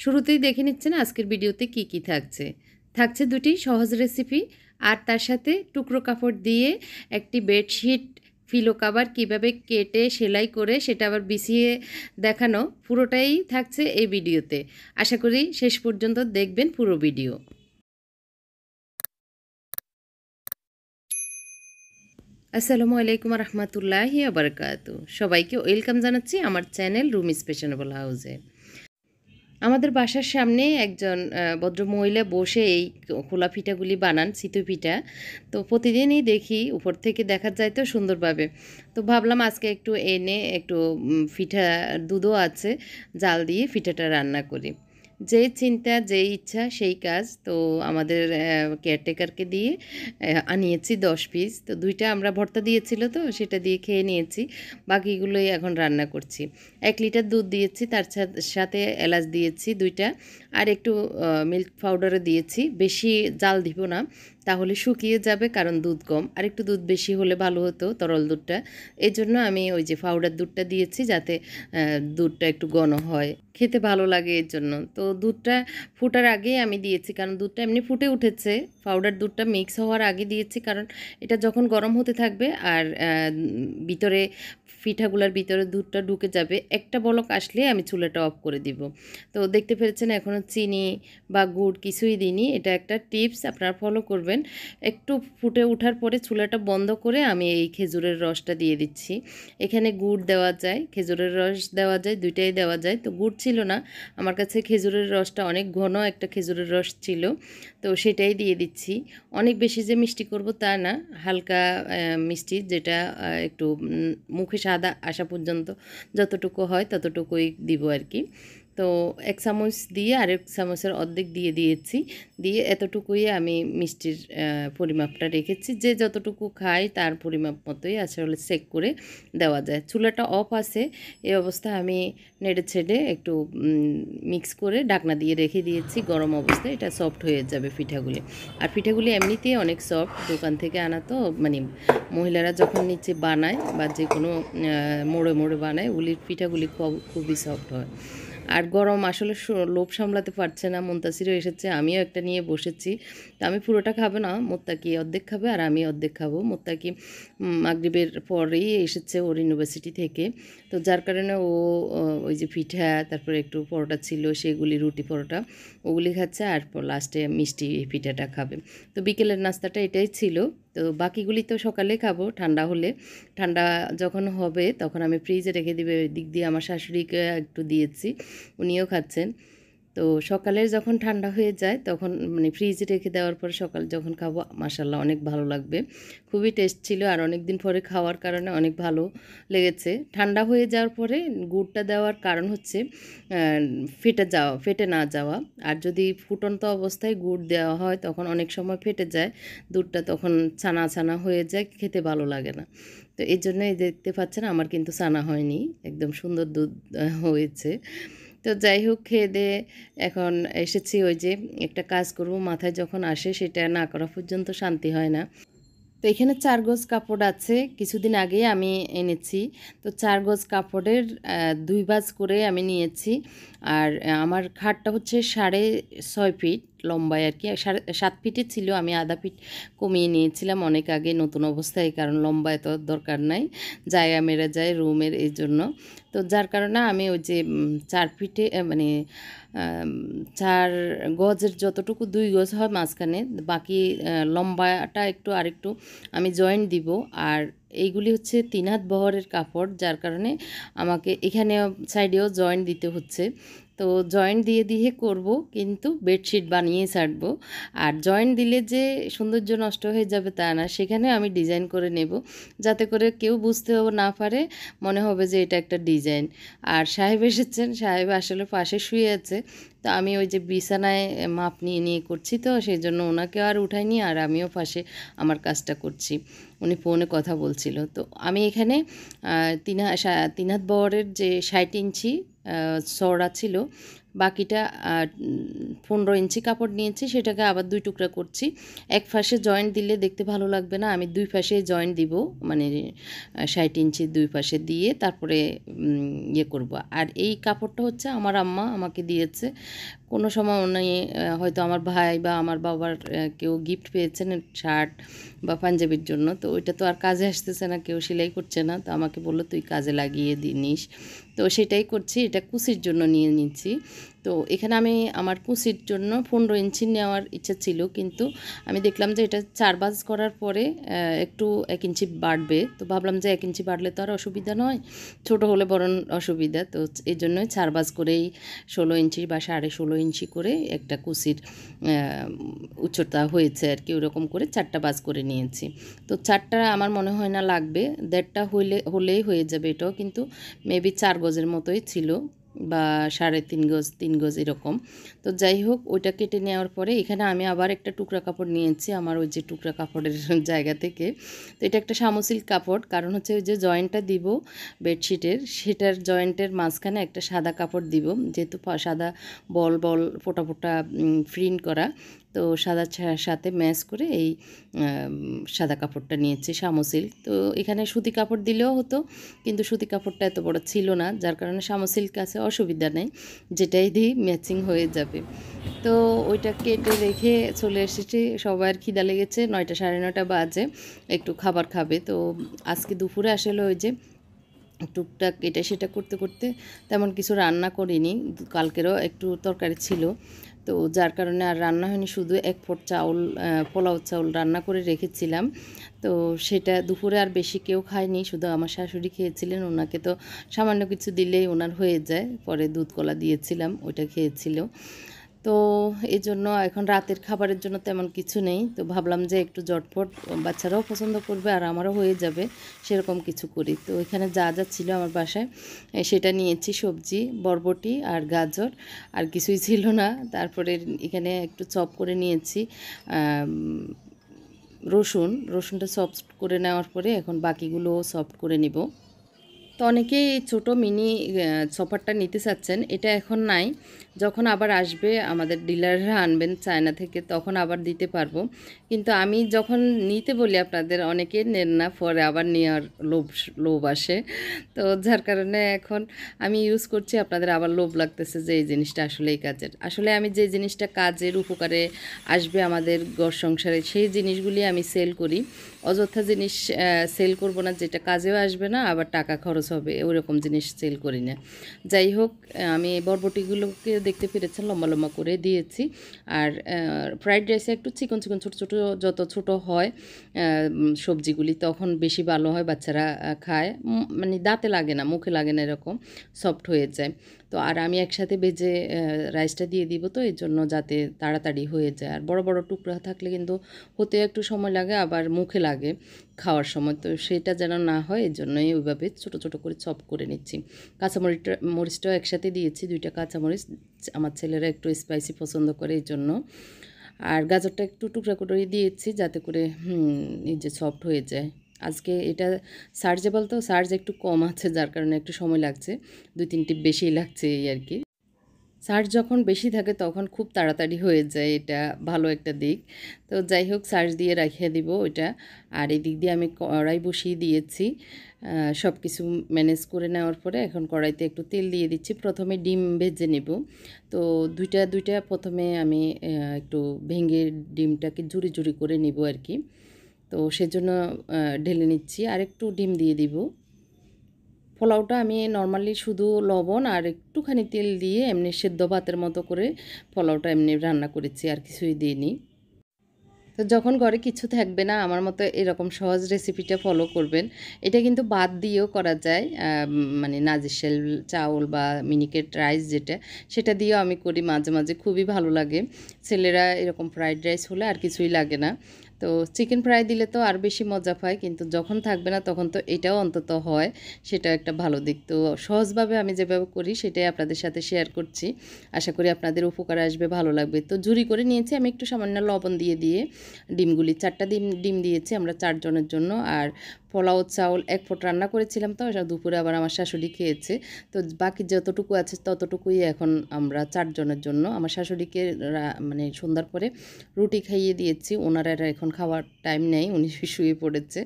শুরুতেই দেখে নিচ্ছেন আজকের ভিডিওতে কি কি থাকছে। থাকছে দুটি সহজ রেসিপি আর তার সাথে টুকরো কাপড় দিয়ে একটি বেডশিট পিলো কভার কীভাবে কেটে সেলাই করে সেটা আবার বিছিয়ে দেখানো, পুরোটাই থাকছে এই ভিডিওতে। আশা করি শেষ পর্যন্ত দেখবেন পুরো ভিডিও। আসসালামু আলাইকুম রহমতুল্লাহি আবরকাতু। সবাইকে ওয়েলকাম জানাচ্ছি আমার চ্যানেল রুমিস ফ্যাশনেবল হাউসে। আমাদের বাসার সামনে একজন ভদ্রমহিলা বসে এই খোলা পিঠাগুলি বানান, চিতই পিঠা। তো প্রতিদিনই দেখি, উপর থেকে দেখা যায় তো সুন্দরভাবে। তো ভাবলাম আজকে একটু এনে একটু পিঠা, দুধও আছে, জাল দিয়ে পিঠাটা রান্না করি। যে চিন্তা, যে ইচ্ছা সেই কাজ। তো আমাদের কেয়ারটেকারকে দিয়ে আনিয়েছি 10 পিস। তো 2টা আমরা ভর্তা দিয়েছিল, তো সেটা দিয়ে খেয়ে নিয়েছি। বাকিগুলোই এখন রান্না করছি। 1 লিটার দুধ দিয়েছি, তার সাথে এলাচ দিয়েছি 2টা, আর একটু মিল্ক পাউডারও দিয়েছি। বেশি জাল দিব না, তাহলে শুকিয়ে যাবে, কারণ দুধ কম। আর একটু দুধ বেশি হলে ভালো হতো, তরল দুধটা। এই জন্য আমি ওই যে পাউডার দুধটা দিয়েছি, যাতে দুধটা একটু ঘন হয়, খেতে ভালো লাগে এর জন্য। তো দুধটা ফুটার আগেই আমি দিয়েছি, কারণ দুধটা এমনি ফুটে উঠেছে। পাউডার দুধটা মিক্স হওয়ার আগে দিয়েছি, কারণ এটা যখন গরম হতে থাকবে আর ভিতরে পিঠাগুলার ভিতরে দুধটা ঢুকে যাবে, একটা বলক আসলে আমি চুলাটা অফ করে দিব। তো দেখতে পেরেছেন এখনও চিনি বা গুড় কিছুই দিইনি। এটা একটা টিপস, আপনারা ফলো করবেন। একটু ফুটে ওঠার পরে চুলাটা বন্ধ করে আমি এই খেজুরের রসটা দিয়ে দিচ্ছি। এখানে গুড় দেওয়া যায়, খেজুরের রস দেওয়া যায়, 2টাই দেওয়া যায়। তো গুড় ছিল না আমার কাছে, খেজুরের রসটা অনেক ঘন একটা খেজুরের রস ছিল, তো সেটাই দিয়ে দিচ্ছি। অনেক বেশি যে মিষ্টি করব তা না, হালকা মিষ্টি, যেটা একটু মুখে স্বাদ আসা পর্যন্ত যতটুকু হয় ততটুকুই দিব আর কি। তো 1 চামচ দিয়ে আরেক চামচের অর্ধেক দিয়ে দিয়েছি। দিয়ে এতটুকুই আমি মিষ্টির পরিমাপটা রেখেছি। যে যতটুকু খায় তার পরিমাপ মতোই আসলে চেক করে দেওয়া যায়। চুলাটা অফ আছে, এই অবস্থায় আমি নেড়ে ছেড়ে একটু মিক্স করে ঢাকনা দিয়ে রেখে দিয়েছি গরম অবস্থায়। এটা সফট হয়ে যাবে পিঠাগুলি। আর পিঠাগুলি এমনিতেই অনেক সফট, দোকান থেকে আনা তো, মানে মহিলারা যখন নিচে বানায় বা যে কোনো মোড়ে মোড়ে বানায়, ওগুলির পিঠাগুলি খুবই সফট হয়। আর গরম আসলে লোভ সামলাতে পারছে না, মুনতাসিরও এসেছে, আমিও একটা নিয়ে বসেছি। তো আমি পুরোটা খাবো না, মোত্তাকি অর্ধেক খাবে আর আমি অর্ধেক খাবো। মোত্তাকি মাগরিবের পরেই এসেছে ওর ইউনিভার্সিটি থেকে, তো যার কারণে ও ওই যে পিঠা, তারপরে একটু পরোটা ছিল সেগুলি, রুটি পরোটা ওগুলি খাচ্ছে, আর লাস্টে মিষ্টি পিঠাটা খাবে। তো বিকেলের নাস্তাটা এটাই ছিল। তো বাকিগুলি তো সকালে খাবো ঠান্ডা হলে। ঠান্ডা যখন হবে তখন আমি ফ্রিজে রেখে দিবে, ওই দিক দিয়ে আমার শাশুড়িকে একটু দিয়েছি, উনিও খাচ্ছেন। তো সকালের যখন ঠান্ডা হয়ে যায় তখন, মানে ফ্রিজে রেখে দেওয়ার পরে সকাল যখন খাবো, মাশাল্লাহ অনেক ভালো লাগবে। খুবই টেস্ট ছিল, আর অনেক দিন পরে খাওয়ার কারণে অনেক ভালো লেগেছে। ঠান্ডা হয়ে যাওয়ার পরে গুড়টা দেওয়ার কারণ হচ্ছে ফেটে না যাওয়া। আর যদি ফুটন্ত অবস্থায় গুড় দেওয়া হয় তখন অনেক সময় ফেটে যায় দুধটা, তখন ছানা ছানা হয়ে যায়, খেতে ভালো লাগে না। তো এই জন্যই দেখতে পাচ্ছেন আমার কিন্তু ছানা হয়নি, একদম সুন্দর দুধ হয়েছে। তো যাই হোক, খেয়ে দেয়ে এখন এসেছি, ওই যে একটা কাজ করব, মাথায় যখন আসে সেটা না করা পর্যন্ত শান্তি হয় না। তো এখানে 4 গজ কাপড় আছে, কিছুদিন আগেই আমি এনেছি। তো 4 গজ কাপড়ের 2 ভাঁজ করে আমি নিয়েছি। আর আমার খাটটা হচ্ছে 6.5 ফিট লম্বায় আর কি, 7 ফিটে ছিল, আমি আধা ফিট কমিয়ে নিয়েছিলাম অনেক আগে নতুন অবস্থায়, কারণ লম্বা এত দরকার নাই, জায়গা মেরে যায় রুমের, এই জন্য। তো যার কারণে আমি ওই যে 4 ফিটে মানে 4 গজের যতটুকু 2 গজ হয় মাঝখানে, বাকি লম্বাটা একটু আরেকটু আমি জয়েন্ট দিব। আর এইগুলি হচ্ছে 3 হাত বহরের কাপড়, যার কারণে আমাকে এখানে সাইডেও জয়েন্ট দিতে হচ্ছে। তো জয়েন্ট দিয়ে দিয়ে করব, কিন্তু বেডশিট বানিয়ে ছাড়বো। আর জয়েন্ট দিলে যে সৌন্দর্য নষ্ট হয়ে যাবে তা না, সেখানে আমি ডিজাইন করে নেব, যাতে করে কেউ বুঝতেও না পারে, মনে হবে যে এটা একটা ডিজাইন। আর সাহেব এসেছেন, সাহেব আসলে পাশে শুয়ে আছে। তো আমি ওই যে বিছানায় মাপ নিয়ে নিয়ে করছি, তো সেই জন্য ওনাকে আর উঠাইনি, আর আমিও পাশে আমার কাজটা করছি। উনি ফোনে কথা বলছিল। তো আমি এখানে 3 হাত বহরের যে 60 ইঞ্চি চওড়া ছিল বাকিটা 15 ইঞ্চি কাপড় নিয়েছি, সেটাকে আবার 2 টুকরা করছি। এক পাশে জয়েন্ট দিলে দেখতে ভালো লাগবে না, আমি 2 পাশে জয়েন্ট দিব, মানে 60 ইঞ্চি 2 পাশে দিয়ে তারপরে ইয়ে করব। আর এই কাপড়টা হচ্ছে আমার আম্মা আমাকে দিয়েছে। কোনো সময় উনি হয়তো আমার ভাই বা আমার বাবার কেউ গিফট পেয়েছেন শার্ট বা পাঞ্জাবির জন্য, তো ওইটা তো আর কাজে আসতেছে না, কেউ সেলাই করছে না, তো আমাকে বললো তুই কাজে লাগিয়ে নিস। তো সেটাই করছি, এটা কুচির জন্য নিয়ে নিচ্ছি। তো এখানে আমি আমার কুচির জন্য 15 ইঞ্চি নেওয়ার ইচ্ছা ছিল, কিন্তু আমি দেখলাম যে এটা 4 ভাঁজ করার পরে একটু 1 ইঞ্চি বাড়বে, তো ভাবলাম যে 1 ইঞ্চি বাড়লে তো আর অসুবিধা নয়, ছোট হলে বরং অসুবিধা, তো এই জন্যই 4 ভাঁজ করেই 16 ইঞ্চি বা 16.5 ইঞ্চি করে একটা কুচির উচ্চতা হয়েছে আর কি, ওরকম করে 4টা ভাঁজ করে নিয়েছি। তো 4টা আমার মনে হয় না লাগবে, 1.5টা হলেই হয়ে যাবে। এটাও কিন্তু মেবি 4 গজের মতোই ছিল বা 3.5 গজ 3 গজ এরকম। তো যাই হোক, ওইটা কেটে নেওয়ার পরে এখানে আমি আবার একটা টুকরা কাপড় নিয়েছি আমার ওই যে টুকরা কাপড়ের জায়গা থেকে। তো এটা একটা সামুসিল্ক কাপড়, কারণ হচ্ছে ওই যে জয়েন্টটা দিব বেডশিটের, সেটার জয়েন্টের মাঝখানে একটা সাদা কাপড় দিব, যেহেতু সাদা বল বল ফোটা ফোটা প্রিন্ট করা, তো সাদার সাথে ম্যাচ করে এই সাদা কাপড়টা নিয়েছি সামুসিল্ক। তো এখানে সুতি কাপড় দিলেও হতো, কিন্তু সুতি কাপড়টা এত বড় ছিল না, যার কারণে সামুসিল্ক আছে, অসুবিধা নেই, যেটাই দিই ম্যাচিং হয়ে যাবে। তো ওইটা কেটে রেখে চলে এসেছি, সবার খিদা লেগেছে, 9টা 9:30 বাজে, একটু খাবার খাবে। তো আজকে দুপুরে আসলে ওই যে টুকটাক এটা সেটা করতে করতে তেমন কিছু রান্না করিনি, কালকেরও একটু তরকারি ছিল, তো যার কারণে আর রান্না হয়নি, শুধু 1 পট চাউল পোলাও চাউল রান্না করে রেখেছিলাম। তো সেটা দুপুরে আর বেশি কেউ খায়নি, শুধু আমার শাশুড়ি খেয়েছিলেন, ওনাকে তো সামান্য কিছু দিলেই ওনার হয়ে যায়, পরে দুধ কলা দিয়েছিলাম, ওইটা খেয়েছিল। তো এই জন্য এখন রাতের খাবারের জন্য তেমন কিছু নেই, তো ভাবলাম যে একটু জটপট, বাচ্চারাও পছন্দ করবে আর আমারও হয়ে যাবে, সেরকম কিছু করি। তো এখানে যা যা ছিল আমার বাসায় সেটা নিয়েছি, সবজি বরবটি আর গাজর, আর কিছুই ছিল না। তারপরে এখানে একটু চপ করে নিয়েছি রসুনটা সফট করে নেওয়ার পরে এখন বাকিগুলো সফট করে নিব। তো অনেকেই ছোটো মিনি চপারটা নিতে চাচ্ছেন, এটা এখন নাই, যখন আবার আসবে আমাদের ডিলাররা আনবেন চায়না থেকে, তখন আবার দিতে পারবো। কিন্তু আমি যখন নিতে বলি আপনাদের, অনেকে নেন না, পরে আবার নেওয়ার লোভ আসে, তো যার কারণে এখন আমি ইউজ করছি, আপনাদের আবার লোভ লাগতেছে যে এই জিনিসটা আসলে এই কাজের, আসলে আমি যে জিনিসটা কাজের উপকারে আসবে আমাদের ঘর সংসারে, সেই জিনিসগুলি আমি সেল করি, অযথা জিনিস সেল করব না, যেটা কাজেও আসবে না আবার টাকা খরচ হবে, ওইরকম জিনিস সেল করি না। যাই হোক, আমি বরবটিগুলোকে দেখতে পেরেছেন লম্বা লম্বা করে দিয়েছি, আর ফ্রাইড রাইসে একটু চিকন চিকন ছোটো ছোটো যত ছোটো হয় সবজিগুলি তখন বেশি ভালো হয়, বাচ্চারা খায়, মানে দাঁতে লাগে না, মুখে লাগে না, এরকম সফট হয়ে যায়। তো আর আমি একসাথে ভেজে রাইসটা দিয়ে দিব, তো এই জন্য যাতে তাড়াতাড়ি হয়ে যায়, আর বড় বড় টুকরা থাকলে কিন্তু হতে একটু সময় লাগে, আবার মুখে লাগে খাওয়ার সময়, তো সেটা যেন না হয় এই জন্যই ওইভাবে ছোটো ছোটো করে চপ করে নিচ্ছি। মরিচটাও একসাথে দিয়েছি, 2টা কাঁচামরিচ, আমার ছেলেরা একটু স্পাইসি পছন্দ করে এই জন্য, আর গাজরটা একটু টুকরা করে দিয়েছি যাতে করে এই যে সফট হয়ে যায়। আজকে এটা সার্জেবল, তো সার্জ একটু কম আছে, যার কারণে একটু সময় লাগছে, 2-3 বেশি লাগছে এই আর কি। সার্চ যখন বেশি থাকে তখন খুব তাড়াতাড়ি হয়ে যায়, এটা ভালো একটা দিক। তো যাই হোক, সার্চ দিয়ে রাখিয়ে দিব ওইটা, আর এই দিক দিয়ে আমি কড়াই বসিয়ে দিয়েছি, সব কিছু ম্যানেজ করে নেওয়ার পরে এখন কড়াইতে একটু তেল দিয়ে দিচ্ছি, প্রথমে ডিম ভেজে নেব। তো দুইটা প্রথমে আমি একটু ভেঙে ডিমটাকে জুড়ি জুড়ি করে নিব আর কি, তো সেজন্য ঢেলে নিচ্ছি, আর একটু ডিম দিয়ে দিব। পোলাওটা আমি নর্মালি শুধু লবণ আর একটুখানি তেল দিয়ে এমনি সেদ্ধ ভাতের মতো করে পোলাওটা এমনি রান্না করেছি, আর কিছুই দিইনি। তো যখন ঘরে কিছু থাকবে না, আমার মতো এরকম সহজ রেসিপিটা ফলো করবেন। এটা কিন্তু ভাত দিয়েও করা যায়, মানে নাজিরশাইল চাউল বা মিনিকেট রাইস যেটা, সেটা দিয়েও আমি করি মাঝে মাঝে, খুবই ভালো লাগে। ছেলেরা এরকম ফ্রাইড রাইস হলে আর কিছুই লাগে না। তো চিকেন ফ্রাই দিলে তো আর বেশি মজা পায়, কিন্তু যখন থাকবে না তখন তো এটাও অন্তত হয়, সেটা একটা ভালো দিক। তো সহজভাবে আমি যেভাবে করি সেটাই আপনাদের সাথে শেয়ার করছি। আশা করি আপনাদের উপকারে আসবে, ভালো লাগবে। তো ঝুরি করে নিয়েছি আমি একটু সামান্য লবণ দিয়ে ডিমগুলি 4টা ডিম দিয়েছি আমরা 4 জনের জন্য। আর পোলাও চাউল 1 পট রান্না করেছিলাম, তো দুপুরে আবার আমার শাশুড়ি খেয়েছে। তো বাকি যতটুকু আছে ততটুকুই এখন আমরা 4 জনের জন্য। আমার শাশুড়িকে মানে সন্ধ্যার পরে রুটি খাইয়ে দিয়েছি। ওনারা এখন খাওয়ার টাইম নেই, উনি শুয়ে পড়েছে।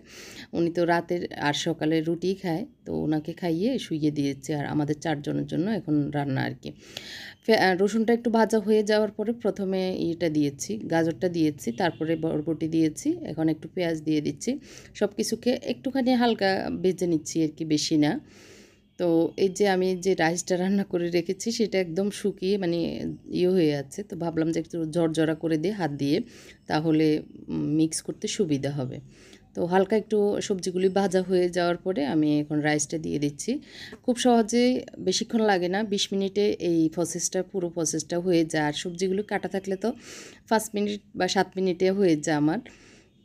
উনি তো রাতের আর সকালে রুটিই খায়, তো ওনাকে খাইয়ে শুইয়ে দিয়েছি। আর আমাদের 4 জনের জন্য এখন রান্না আর কি। রসুনটা একটু ভাজা হয়ে যাওয়ার পরে প্রথমে ইয়েটা দিয়েছি, গাজরটা দিয়েছি, তারপরে বরবটি দিয়েছি, এখন একটু পেঁয়াজ দিয়ে দিচ্ছি। সব কিছুকে একটুখানি হালকা ভেজে নিচ্ছি আর কি, বেশি না। তো এই যে আমি যে রাইসটা রান্না করে রেখেছি সেটা একদম শুকিয়ে মানে হয়ে আছে, তো ভাবলাম যে একটু ঝরঝরা করে দিয়ে হাত দিয়ে, তাহলে মিক্স করতে সুবিধা হবে। তো হালকা একটু সবজিগুলি ভাজা হয়ে যাওয়ার পরে আমি এখন রাইসটা দিয়ে দিচ্ছি। খুব সহজেই বেশিক্ষণ লাগে না, 20 মিনিটে এই পুরো প্রসেসটা হয়ে যায়। আর সবজিগুলো কাটা থাকলে তো 5 মিনিট বা 7 মিনিটে হয়ে যায় আমার।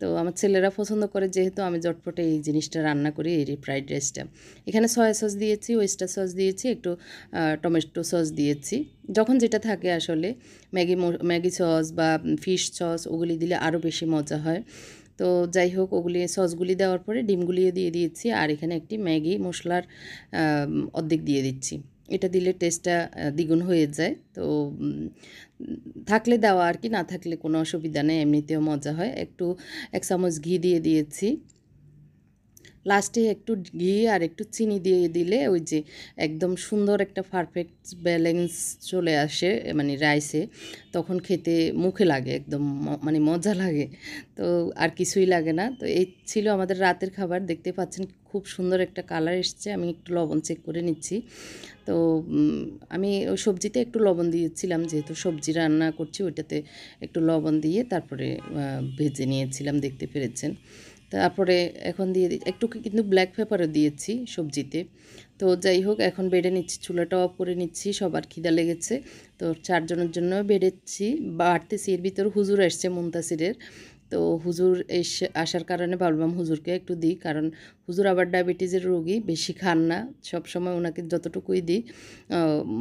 তো আমার ছেলেরা পছন্দ করে, যেহেতু আমি ঝটপটে এই জিনিসটা রান্না করি, এই ফ্রাইড রাইসটা। এখানে সয়া সস দিয়েছি, ওয়েস্টার সস দিয়েছি, একটু টমেটো সস দিয়েছি, যখন যেটা থাকে আসলে। ম্যাগি সস বা ফিশ সস ওগুলি দিলে আরও বেশি মজা হয়। তো যাই হোক, ওগুলি সসগুলি দেওয়ার পরে ডিমগুলিও দিয়ে দিয়েছি, আর এখানে একটি ম্যাগি মশলার অর্ধেক দিয়ে দিচ্ছি। এটা দিলে টেস্টটা দ্বিগুণ হয়ে যায়। তো থাকলে দেওয়া আর কি, না থাকলে কোনো অসুবিধা নেই, এমনিতেও মজা হয়। একটু 1 চামচ ঘি দিয়ে দিয়েছি। লাস্টে একটু ঘি আর একটু চিনি দিয়ে দিলে ওই যে একদম সুন্দর একটা পারফেক্ট ব্যালেন্স চলে আসে মানে রাইসে, তখন খেতে মুখে লাগে একদম মানে মজা লাগে। তো আর কিছুই লাগে না। তো এই ছিল আমাদের রাতের খাবার। দেখতে পাচ্ছেন খুব সুন্দর একটা কালার এসছে। আমি একটু লবণ চেক করে নিচ্ছি। তো আমি ওই সবজিতে একটু লবণ দিয়েছিলাম, যেহেতু সবজি রান্না করছি ওইটাতে একটু লবণ দিয়ে তারপরে ভেজে নিয়েছিলাম, দেখতে পেরেছেন। তারপরে এখন দিয়ে একটু কিন্তু ব্ল্যাক পেপারও দিয়েছি সবজিতে। তো যাই হোক, এখন বেড়ে নিচ্ছি, চুলাটা অফ করে নিচ্ছি, সবার খিদা লেগেছে। তো 4 জনের জন্য বেড়েছি, বাড়তেছি। এর ভিতর হুজুর আসছে মুনতাসিরের। তো হুজুর আসার কারণে ভাবলাম হুজুরকে একটু দিই, কারণ হুজুর আবার ডায়াবেটিসের রোগী, বেশি খান না। সবসময় ওনাকে যতটুকুই দিই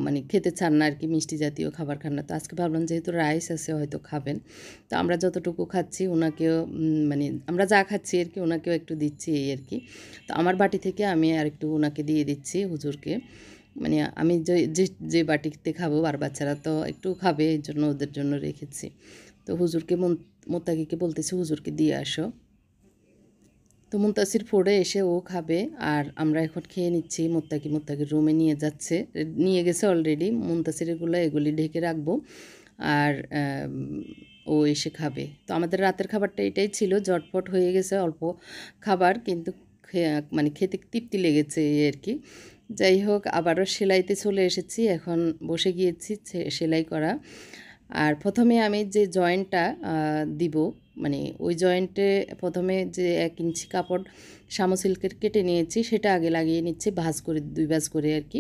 মানে খেতে চান না আর কি, মিষ্টি জাতীয় খাবার খান না। তো আজকে ভাবলাম যেহেতু রাইস আছে হয়তো খাবেন, তো আমরা যতটুকু খাচ্ছি ওনাকেও মানে আমরা যা খাচ্ছি আর কি ওনাকেও একটু দিচ্ছি, এই আর কি। তো আমার বাটি থেকে আমি আর একটু ওনাকে দিয়ে দিচ্ছি হুজুরকে। মানে আমি যে যে যে বাটিতে খাবো, আর বাচ্চারা তো একটু খাবে, এই জন্য ওদের জন্য রেখেছি। তো হুজুরকে মোত্তাকিকে বলতেছি হুজুরকে দিয়ে আসো। তো মুনতাসির পড়ে এসে ও খাবে, আর আমরা এখন খেয়ে নিচ্ছি। মোত্তাকির রুমে নিয়ে যাচ্ছে, নিয়ে গেছে অলরেডি। এগুলি ঢেকে রাখবো, আর ও এসে খাবে। তো আমাদের রাতের খাবারটা এটাই ছিল, ঝটপট হয়ে গেছে, অল্প খাবার কিন্তু মানে খেতে তৃপ্তি লেগেছে এই আর কি। যাই হোক, আবারও সেলাইতে চলে এসেছি, এখন বসে গিয়েছি সেলাই করা। আর প্রথমে আমি যে জয়েন্টটা দিব, মানে ওই জয়েন্টে প্রথমে যে 1 ইঞ্চি কাপড় সিল্কের কেটে নিয়েছি, সেটা আগে লাগিয়ে নিচ্ছি ভাঁজ করে, 2 ভাঁজ করে আর কি।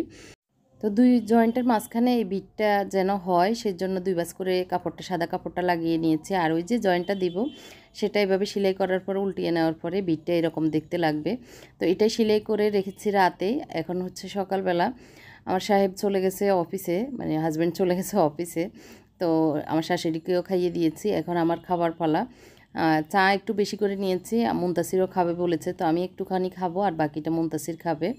তো 2 জয়েন্টের মাঝখানে এই বিটটা যেন হয়, সেজন্য 2 ভাঁজ করে কাপড়টা, সাদা কাপড়টা লাগিয়ে নিয়েছি। আর ওই যে জয়েন্টটা দিব সেটা এভাবে সেলাই করার পর উল্টিয়ে নেওয়ার পরে বিটটা এরকম দেখতে লাগবে। তো এটাই সেলাই করে রেখেছি রাতে। এখন হচ্ছে সকালবেলা, আমার সাহেব চলে গেছে অফিসে, মানে হাজব্যান্ড চলে গেছে অফিসে। তো আমার শাশুড়িকেও খাইয়ে দিয়েছি, এখন আমার খাবার পালা। চা একটু বেশি করে নিয়েছি, মুনতাসিরও খাবে বলেছে, তো আমি একটুখানি খাবো আর বাকিটা মুনতাসির খাবে।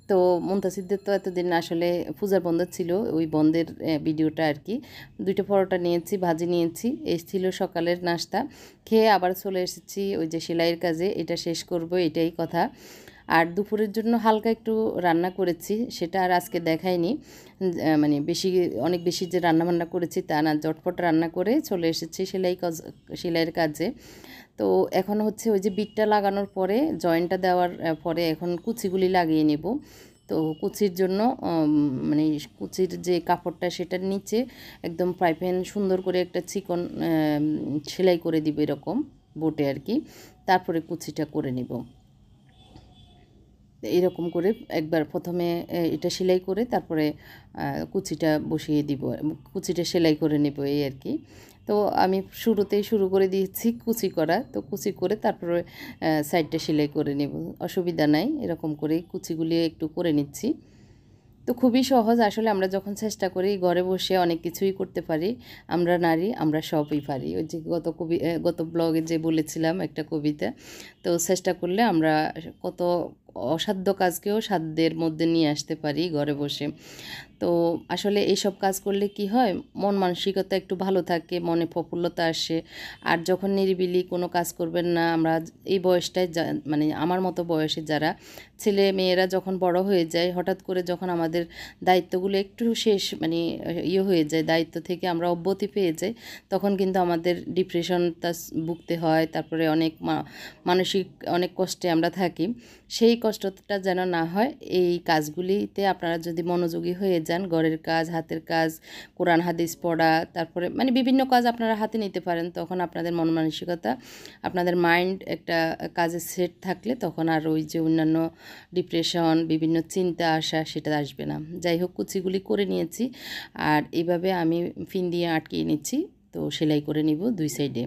তো মুনতাসিরদের তো এতদিন আসলে পূজার বন্ধ ছিল, ওই বন্ধের ভিডিওটা আর কি। 2টা পরোটা নিয়েছি, ভাজি নিয়েছি, এই ছিল সকালের নাস্তা। খেয়ে আবার চলে এসেছি ওই যে সেলাইয়ের কাজে, এটা শেষ করব এটাই কথা। আর দুপুরের জন্য হালকা একটু রান্না করেছি, সেটা আর আজকে দেখাইনি। মানে অনেক বেশি যে রান্নাবান্না করেছি তা না, ঝটপট রান্না করে চলে এসেছি সেলাইয়ের কাজে। তো এখন হচ্ছে ওই যে বিটটা লাগানোর পরে, জয়েন্টটা দেওয়ার পরে এখন কুচিগুলি লাগিয়ে নেব। তো কুচির জন্য মানে কুচির যে কাপড়টা সেটার নিচে একদম পাইপেন সুন্দর করে একটা চিকন সেলাই করে দিব এরকম বোটে আর কি, তারপরে কুচিটা করে নিব। এরকম করে একবার প্রথমে এটা সেলাই করে তারপরে কুচিটা বসিয়ে দিব, কুচিটা সেলাই করে নেব এই আর কি। তো আমি শুরুতেই শুরু করে দিয়েছি কুচি করা, তো কুচি করে তারপরে সাইডটা সেলাই করে নেব, অসুবিধা নাই, এরকম করেই কুচিগুলি একটু করে নিচ্ছি। তো খুবই সহজ আসলে, আমরা যখন চেষ্টা করি ঘরে বসে অনেক কিছুই করতে পারি, আমরা নারী আমরা সবই পারি। ওই যে গত ব্লগে যে বলেছিলাম একটা কবিতা, তো চেষ্টা করলে আমরা কত অসাধ্য কাজকেও সাধ্যের মধ্যে নিয়ে আসতে পারি ঘরে বসে। তো আসলে এইসব কাজ করলে কি হয়, মন মানসিকতা একটু ভালো থাকে, মনে প্রফুল্লতা আসে। আর যখন নিরিবিলি কোনো কাজ করবেন না, আমরা এই বয়সটায় মানে আমার মতো বয়সে যারা ছেলে মেয়েরা যখন বড় হয়ে যায়, হঠাৎ করে যখন আমাদের দায়িত্বগুলো একটু শেষ মানে হয়ে যায়, দায়িত্ব থেকে আমরা অব্যাহতি পেয়ে যাই, তখন কিন্তু আমাদের ডিপ্রেশনটা ভুগতে হয়, তারপরে অনেক মানসিক অনেক কষ্টে আমরা থাকি। সেই কষ্টটা যেন না হয়, এই কাজগুলিতে আপনারা যদি মনোযোগী হয়ে যান, ঘরের কাজ, হাতের কাজ, কোরআন হাদিস পড়া, তারপরে মানে বিভিন্ন কাজ আপনারা হাতে নিতে পারেন, তখন আপনাদের মন মানসিকতা, আপনাদের মাইন্ড একটা কাজে সেট থাকলে তখন আর ওই যে অন্যান্য ডিপ্রেশন, বিভিন্ন চিন্তা আসা সেটা আসবে না। যাই হোক, কুচিগুলি করে নিয়েছি, আর এইভাবে আমি ফিন দিয়ে আটকিয়ে নিচ্ছি। তো সেলাই করে নিব দুই সাইডে।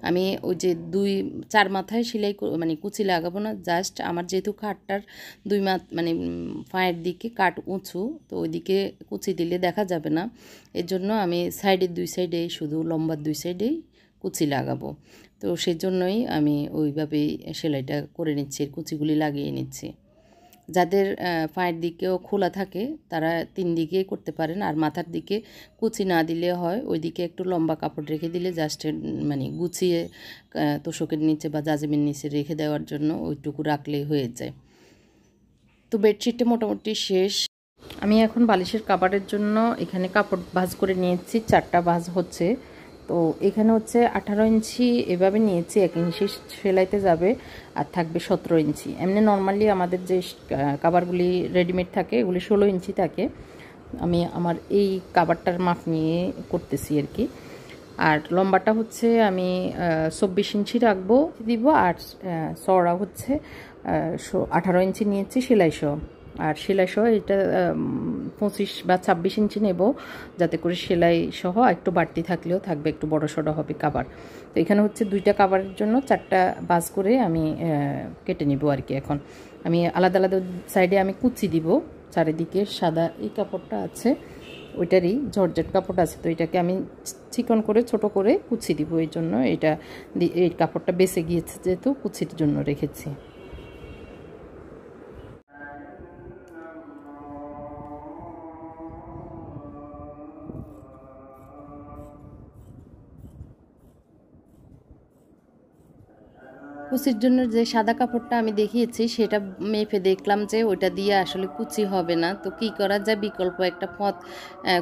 আমি ওই যে 4 মাথায় সেলাই মানে কুচি লাগাবো না, জাস্ট আমার যেহেতু কাঠটার মানে পায়ের দিকে কাঠ উঁচু, তো ওইদিকে কুচি দিলে দেখা যাবে না, এর জন্য আমি সাইডের 2 সাইডেই, শুধু লম্বার 2 সাইডেই কুচি লাগাবো। তো সেজন্যই আমি ওইভাবেই সেলাইটা করে নিচ্ছি, কুচিগুলি লাগিয়ে নিচ্ছি। যাদের পায়ের দিকেও খোলা থাকে তারা 3 দিকেই করতে পারেন, আর মাথার দিকে কুচি না দিলে হয়, ওইদিকে একটু লম্বা কাপড় রেখে দিলে জাস্ট মানে গুছিয়ে তোশকের নিচে বা জাজিমের নিচে রেখে দেওয়ার জন্য ওইটুকু রাখলেই হয়ে যায়। তো বেডশিটটা মোটামুটি শেষ। আমি এখন বালিশের কাভারের জন্য এখানে কাপড় ভাঁজ করে নিয়েছি, 4টা ভাঁজ হচ্ছে। তো এখানে হচ্ছে 18 ইঞ্চি এভাবে নিয়েছি, 1 ইঞ্চি সেলাইতে যাবে, আর থাকবে 17 ইঞ্চি। এমনি নর্মালি আমাদের যে কাভারগুলি রেডিমেড থাকে এগুলি 16 ইঞ্চি থাকে। আমি আমার এই কাভারটার মাপ নিয়ে করতেছি আর কি। আর লম্বাটা হচ্ছে আমি 24 ইঞ্চি রাখবো দিব, আর চওড়া হচ্ছে 18 ইঞ্চি নিয়েছি সেলাইসহ। আর সেলাইসহ এটা 25 বা 26 ইঞ্চি নেব, যাতে করে সেলাই সহ একটু বাড়তি থাকলেও থাকবে, একটু বড় সড়ো হবে কাভার। তো এখানে হচ্ছে 2টা কাভারের জন্য 4টা ভাঁজ করে আমি কেটে নিব আর কি। এখন আমি আলাদা আলাদা সাইডে আমি কুচি দিব, চারিদিকে সাদা এই কাপড়টা আছে, ওইটারই জর্জেট কাপড় আছে, তো এটাকে আমি চিকন করে ছোট করে কুচি দিব। এই জন্য এই কাপড়টা বেঁচে গিয়েছে যেহেতু কুচির জন্য রেখেছি। কুচির জন্য যে সাদা কাপড়টা আমি দেখিয়েছি সেটা মেপে দেখলাম যে ওইটা দিয়ে আসলে কুচি হবে না, তো কি করা যায়, বিকল্প একটা পথ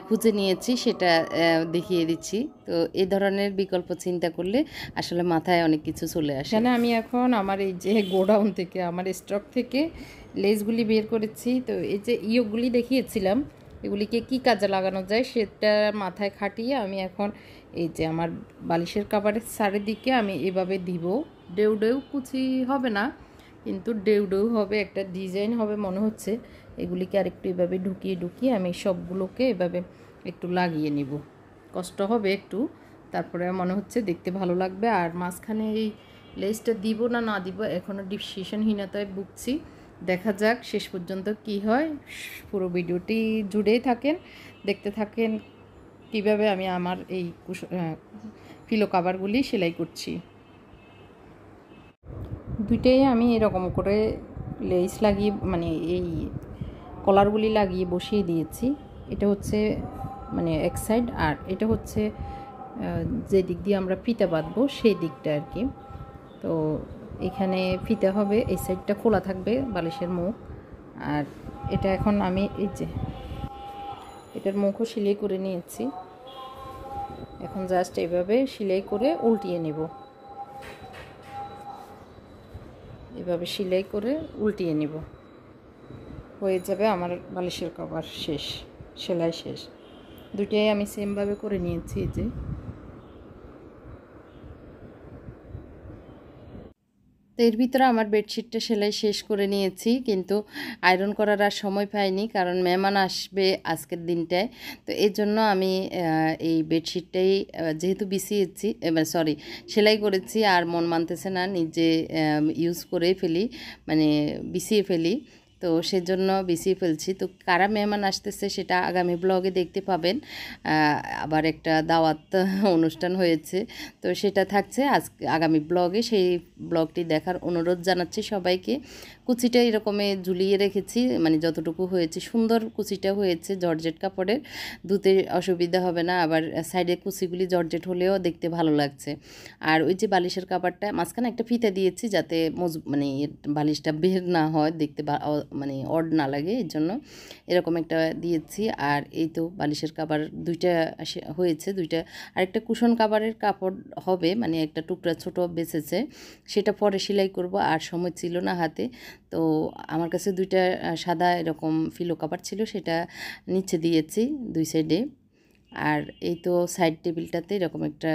খুঁজে নিয়েছি, সেটা দেখিয়ে দিচ্ছি। তো এই ধরনের বিকল্প চিন্তা করলে আসলে মাথায় অনেক কিছু চলে আসে। এখানে আমি এখন আমার এই যে গোডাউন থেকে, আমার স্টক থেকে লেসগুলি বের করেছি। তো এই যে ইয়োগুলি দেখিয়েছিলাম, এগুলিকে কি কাজে লাগানো যায় সেটা মাথায় খাটিয়ে আমি এখন এই যে আমার বালিশের কাভারের চারিদিকে আমি এভাবে দিব। ডেউ ডেউ কুচি হবে না, কিন্তু ডেউ ডেউ হবে, একটা ডিজাইন হবে মনে হচ্ছে। এগুলিকে আরেকটু এভাবে ঢুকিয়ে ঢুকিয়ে আমি সবগুলোকে এভাবে একটু লাগিয়ে নিব, কষ্ট হবে একটু, তারপরে মনে হচ্ছে দেখতে ভালো লাগবে। আর মাঝখানে এই লেসটা দিব না না দিব এখনও ডিসিশনহীনতায় ভুগছি, দেখা যাক শেষ পর্যন্ত কি হয়। পুরো ভিডিওটি জুড়েই থাকেন, দেখতে থাকেন কিভাবে আমি আমার এই পিলো কাভারগুলি সেলাই করছি। দুইটাই আমি এরকম করে লেস লাগিয়ে মানে এই কলারগুলি লাগিয়ে বসিয়ে দিয়েছি। এটা হচ্ছে মানে এক সাইড, আর এটা হচ্ছে যে দিক দিয়ে আমরা ফিতা বাঁধবো সেই দিকটা আর কি। তো এখানে ফিতা হবে, এই সাইডটা খোলা থাকবে বালিশের মুখ। আর এটা এখন আমি এই যে এটার মুখও সেলাই করে নিয়েছি, এখন জাস্ট এভাবে সেলাই করে উল্টিয়ে নেব, এভাবে সেলাই করে উল্টিয়ে নেব, হয়ে যাবে আমার বালিশের কভার শেষ, সেলাই শেষ। দুইটাই আমি সেমভাবে করে নিয়েছি। যে তো এর ভিতরে আমার বেডশিটটা সেলাই শেষ করে নিয়েছি, কিন্তু আয়রন করার আর সময় পাইনি, কারণ মেহমান আসবে আজকের দিনটায়। তো এর জন্য আমি এই বেডশিটটাই যেহেতু বিছিয়েছি, এবার সরি সেলাই করেছি, আর মন মানতেছে না, নিজে ইউজ করে ফেলি, মানে বিছিয়ে ফেলি। তো সেজন্য বিছিয়ে ফেলছি। তো কারা মেহমান আসতেছে সেটা আগামী ব্লগে দেখতে পাবেন। আবার একটা দাওয়াত অনুষ্ঠান হয়েছে, তো সেটা থাকছে আগামী ব্লগে, সেই ব্লগটি দেখার অনুরোধ জানাচ্ছি সবাইকে। কুচিটা এরকমে ঝুলিয়ে রেখেছি, মানে যতটুকু হয়েছে সুন্দর কুচিটা হয়েছে, জর্জেট কাপড়ের, ধুতে অসুবিধা হবে না। আবার সাইডের কুচিগুলি জর্জেট হলেও দেখতে ভালো লাগছে। আর ওই যে বালিশের কাপড়টা মাঝখানে একটা ফিতা দিয়েছি, যাতে মানে বালিশটা বের না হয়, দেখতে মানে অড না লাগে, এর জন্য এরকম একটা দিয়েছি। আর এই তো বালিশের কাপড় দুইটা হয়েছে, দুইটা। আরেকটা কুশন কাভারের কাপড় হবে, মানে একটা টুকরা ছোট বেঁচেছে, সেটা পরে সেলাই করব, আর সময় ছিল না হাতে। তো আমার কাছে দুইটা সাদা এরকম ফিলো কাভার ছিল, সেটা নিচে দিয়েছি দুই সাইডে। আর এই তো সাইড টেবিলটাতে এরকম একটা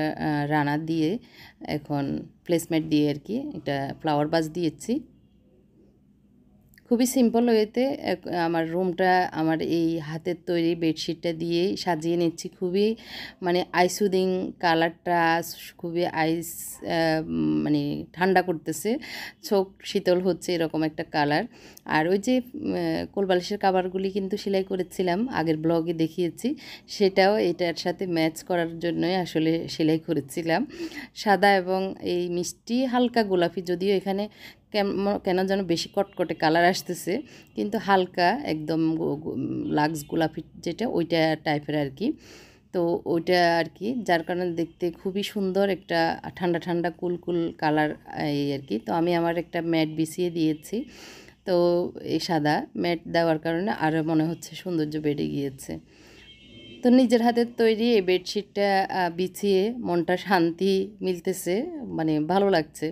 রানা দিয়ে, এখন প্লেসমেট দিয়ে আর কি একটা ফ্লাওয়ার ভাস দিয়েছি। খুবই সিম্পল ওয়েতে আমার রুমটা আমার এই হাতের তৈরি বেডশিটটা দিয়ে সাজিয়ে নিচ্ছি। খুবই মানে আইসুদিং কালারটা, খুবই মানে ঠান্ডা করতেছে, চোখ শীতল হচ্ছে এরকম একটা কালার। আর ওই যে কোলবালিশের কাভারগুলি কিন্তু সেলাই করেছিলাম, আগের ব্লগে দেখিয়েছি, সেটাও এটার সাথে ম্যাচ করার জন্যই আসলে সেলাই করেছিলাম। সাদা এবং এই মিষ্টি হালকা গোলাপি, যদিও এখানে কেন যেন বেশি কটকটে কালার আসতেছে, কিন্তু হালকা একদম লাক্স গোলাপি যেটা, ওইটা টাইপের আর কি। তো ওইটা আর কি, যার কারণে দেখতে খুবই সুন্দর একটা ঠান্ডা ঠান্ডা কুল কালার এই আর কি। তো আমি আমার একটা ম্যাট বিছিয়ে দিয়েছি, তো এই সাদা ম্যাট দেওয়ার কারণে আরও মনে হচ্ছে সৌন্দর্য বেড়ে গিয়েছে। তো নিজের হাতের তৈরি এই বেডশিটটা বিছিয়ে মনটা শান্তি মিলতেছে, মানে ভালো লাগছে।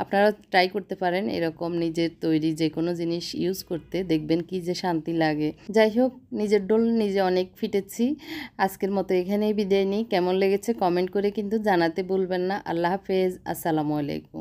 আপনারা ট্রাই করতে পারেন এরকম নিজের তৈরি যে কোনো জিনিস ইউজ করতে, দেখবেন কি যে শান্তি লাগে। যাই হোক, নিজের ডোল নিজে অনেক ফিটেছি। আজকের মতো এখানেই বিদায় নিই। কেমন লেগেছে কমেন্ট করে কিন্তু জানাতে ভুলবেন না। আল্লাহ হাফেজ, আসসালামু আলাইকুম।